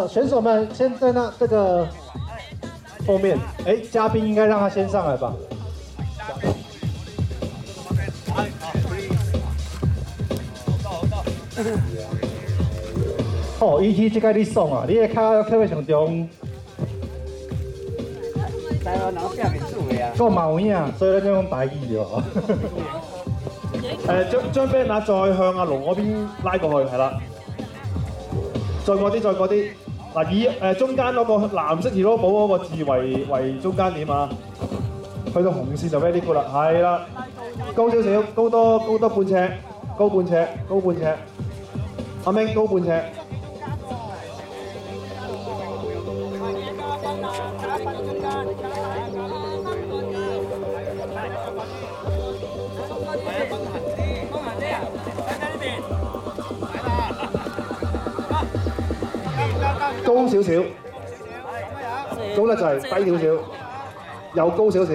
个选手们先在这个后面，哎，嘉宾应该让他先上来吧。哦，ET 这个你爽啊！你个脚特别上中。台湾人拼面子的啊。個毛影，所以咧用台語喎。將 banner 再向阿龍嗰邊拉過去，係啦。再過啲，再過啲。嗱，以中間嗰個藍色 hero 寶嗰個字為中間點啊。去到紅線就 very good 啦，係啦。高少少，高多半尺，高半尺，高半尺。阿明高半尺。高少少，高得滯，低少少，又高少少。